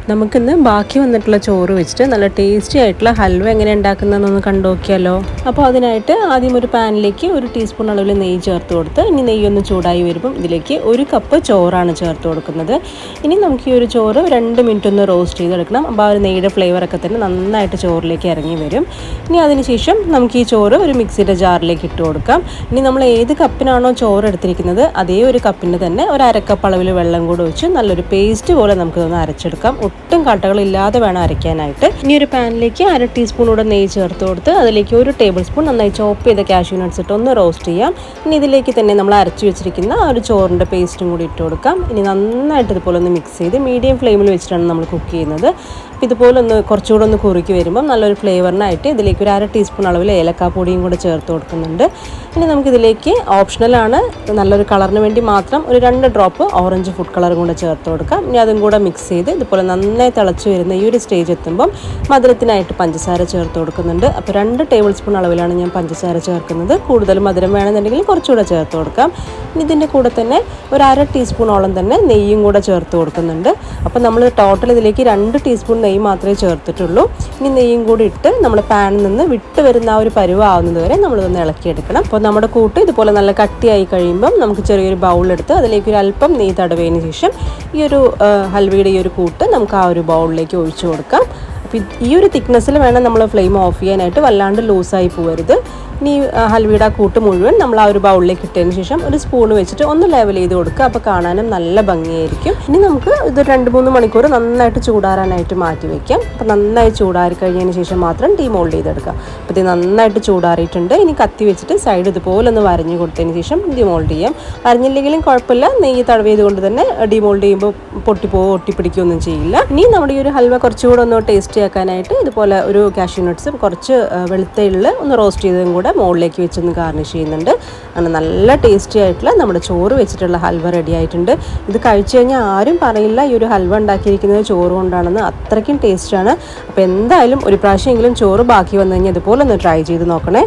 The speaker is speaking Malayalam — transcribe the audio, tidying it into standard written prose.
നമുക്കിന്ന് ബാക്കി വന്നിട്ടുള്ള ചോറ് വെച്ചിട്ട് നല്ല ടേസ്റ്റി ആയിട്ടുള്ള ഹൽവ എങ്ങനെ ഉണ്ടാക്കുന്നതെന്നൊന്ന് കണ്ടു നോക്കിയാലോ. അപ്പോൾ അതിനായിട്ട് ആദ്യം ഒരു പാനിലേക്ക് 1 ടീസ്പൂൺ അളവിൽ നെയ്യ് ചേർത്ത് കൊടുത്ത് ഇനി നെയ്യൊന്ന് ചൂടായി വരുമ്പം ഇതിലേക്ക് 1 കപ്പ് ചോറാണ് ചേർത്ത് കൊടുക്കുന്നത്. ഇനി നമുക്ക് ഈ ഒരു ചോറ് 2 മിനിറ്റ് ഒന്ന് റോസ്റ്റ് ചെയ്തെടുക്കണം. അപ്പോൾ ആ ഒരു നെയ്യുടെ ഫ്ലേവറൊക്കെ തന്നെ നന്നായിട്ട് ചോറിലേക്ക് ഇറങ്ങി വരും. ഇനി അതിനുശേഷം നമുക്ക് ഈ ചോറ് ഒരു മിക്സിയുടെ ജാറിലേക്ക് ഇട്ട് കൊടുക്കാം. ഇനി നമ്മൾ ഏത് കപ്പിനാണോ ചോറ് എടുത്തിരിക്കുന്നത് അതേ ഒരു കപ്പിൻ്റെ തന്നെ ഒരു അരക്കപ്പ് അളവിൽ വെള്ളം കൂടെ ഒഴിച്ച് നല്ലൊരു പേസ്റ്റ് പോലെ നമുക്കിതൊന്ന് അരച്ചെടുക്കാം. ഒട്ടും കട്ടകളില്ലാതെ വേണം അരയ്ക്കാനായിട്ട്. ഇനി ഒരു പാനിലേക്ക് 1/2 ടീസ്പൂൺ കൂടെ നെയ്യ് ചേർത്ത് കൊടുത്ത് അതിലേക്ക് 1 ടേബിൾ സ്പൂൺ നന്നായി ചോപ്പ് ചെയ്ത കാഷ്യൂ നട്ട്സ് ഇട്ട് ഒന്ന് റോസ്റ്റ് ചെയ്യാം. ഇനി ഇതിലേക്ക് തന്നെ നമ്മൾ അരച്ചു വെച്ചിരിക്കുന്ന ആ ഒരു ചോറിൻ്റെ പേസ്റ്റും കൂടി ഇട്ട് കൊടുക്കാം. ഇനി നന്നായിട്ട് ഇതുപോലെ ഒന്ന് മിക്സ് ചെയ്ത് മീഡിയം ഫ്ലെയിമിൽ വെച്ചിട്ടാണ് നമ്മൾ കുക്ക് ചെയ്യുന്നത്. ഇതുപോലെ ഒന്ന് കുറച്ചുകൂടെ ഒന്ന് കുറുക്കി വരുമ്പോൾ നല്ലൊരു ഫ്ലേവറിനായിട്ട് ഇതിലേക്ക് ഒരു 1/2 ടീസ്പൂൺ അളവിൽ ഏലക്കാപ്പൊടിയും കൂടെ ചേർത്ത് കൊടുക്കുന്നുണ്ട്. ഇനി നമുക്കിതിലേക്ക് ഓപ്ഷണലാണ്, നല്ലൊരു കളറിന് വേണ്ടി മാത്രം ഒരു 2 ഡ്രോപ്പ് ഓറഞ്ച് ഫുഡ് കളറും കൂടെ ചേർത്ത് കൊടുക്കാം. ഇനി അതും കൂടെ മിക്സ് ചെയ്ത് ഇതുപോലെ നന്നായി തിളച്ച് വരുന്ന ഈ ഒരു സ്റ്റേജ് എത്തുമ്പം മധുരത്തിനായിട്ട് പഞ്ചസാര ചേർത്ത് കൊടുക്കുന്നുണ്ട്. അപ്പോൾ 2 ടേബിൾ സ്പൂൺ അളവിലാണ് ഞാൻ പഞ്ചസാര ചേർക്കുന്നത്. കൂടുതൽ മധുരം വേണമെന്നുണ്ടെങ്കിൽ കുറച്ചുകൂടെ ചേർത്ത് കൊടുക്കാം. ഇനി ഇതിൻ്റെ കൂടെ തന്നെ ഒരു 1/2 ടീസ്പൂണോളം തന്നെ നെയ്യും കൂടെ ചേർത്ത് കൊടുക്കുന്നുണ്ട്. അപ്പോൾ നമ്മൾ ടോട്ടൽ ഇതിലേക്ക് 2 ടീസ്പൂൺ നെയ്യ് മാത്രമേ ചേർത്തിട്ടുള്ളൂ. ഇനി നെയ്യും കൂടി ഇട്ട് നമ്മൾ പാനിൽ നിന്ന് വിട്ട് വരുന്ന ആ ഒരു പരുവാകുന്നത് വരെ നമ്മളിതൊന്ന് ഇളക്കിയെടുക്കണം. അപ്പോൾ നമ്മുടെ കൂട്ട് ഇതുപോലെ നല്ല കട്ടിയായി കഴിയുമ്പം നമുക്ക് ചെറിയൊരു ബൗളെടുത്ത് അതിലേക്ക് ഒരു അല്പം നെയ്യ് തടവിയതിന് ശേഷം ഈ ഒരു ഹൽവയുടെ ഈ ഒരു കൂട്ട് നമുക്ക് ആ ഒരു ബൗളിലേക്ക് ഒഴിച്ചു കൊടുക്കാം. അപ്പോൾ ഈ ഒരു തിക്നെസ്സിൽ വേണം നമ്മൾ ഫ്ലെയിം ഓഫ് ചെയ്യാനായിട്ട്, വല്ലാണ്ട് ലൂസായി പോകരുത്. ഇനി ഹൽവയുടെ കൂട്ട് മുഴുവൻ നമ്മൾ ആ ഒരു ബൗളിലേക്ക് ഇട്ടതിന് ശേഷം ഒരു സ്പൂൺ വെച്ചിട്ട് ഒന്ന് ലെവൽ ചെയ്ത് കൊടുക്കുക. അപ്പോൾ കാണാനും നല്ല ഭംഗിയായിരിക്കും. ഇനി നമുക്ക് ഇത് 2-3 മണിക്കൂർ നന്നായിട്ട് ചൂടാറാനായിട്ട് മാറ്റി വയ്ക്കാം. അപ്പോൾ നന്നായി ചൂടാറി കഴിഞ്ഞതിന് ശേഷം മാത്രം ഡീമോൾഡ് ചെയ്തെടുക്കുക. അപ്പോൾ ഇത് നന്നായിട്ട് ചൂടാറിയിട്ടുണ്ട്. ഇനി കത്തി വെച്ചിട്ട് സൈഡ് ഇതുപോലെ ഒന്ന് വരഞ്ഞു കൊടുത്തതിന് ശേഷം ഡീമോൾഡ് ചെയ്യാം. വരഞ്ഞില്ലെങ്കിലും കുഴപ്പമില്ല, നെയ്യ് തടവിയത് കൊണ്ട് തന്നെ ഡീമോൾഡ് ചെയ്യുമ്പോൾ പൊട്ടിപ്പോവോ ഒട്ടിപ്പിടിക്കുകയൊന്നും ചെയ്യില്ല. ഇനി നമ്മുടെ ഈ ഒരു ഹൽവ കുറച്ചുകൂടെ ഒന്ന് ടേസ്റ്റി ആക്കാനായിട്ട് ഇതുപോലെ ഒരു കാഷ്യൂ നട്ട്സും കുറച്ച് വെളുത്തയുള്ള ഒന്ന് റോസ്റ്റ് ചെയ്തതും കൂടെ മുകളിലേക്ക് വെച്ചൊന്ന് ഗാർണിഷ് ചെയ്യുന്നുണ്ട്. അങ്ങനെ നല്ല ടേസ്റ്റി ആയിട്ടുള്ള നമ്മുടെ ചോറ് വെച്ചിട്ടുള്ള ഹൽവ റെഡി ആയിട്ടുണ്ട്. ഇത് കഴിച്ചു കഴിഞ്ഞാൽ ആരും പറയില്ല ഈ ഒരു ഹൽവ ഉണ്ടാക്കിയിരിക്കുന്നത് ചോറ് കൊണ്ടാണെന്ന്, അത്രയ്ക്കും ടേസ്റ്റാണ്. അപ്പോൾ എന്തായാലും ഒരു പ്രാവശ്യമെങ്കിലും ചോറ് ബാക്കി വന്നു കഴിഞ്ഞാൽ ഇതുപോലെ ഒന്ന് ട്രൈ ചെയ്ത് നോക്കണേ.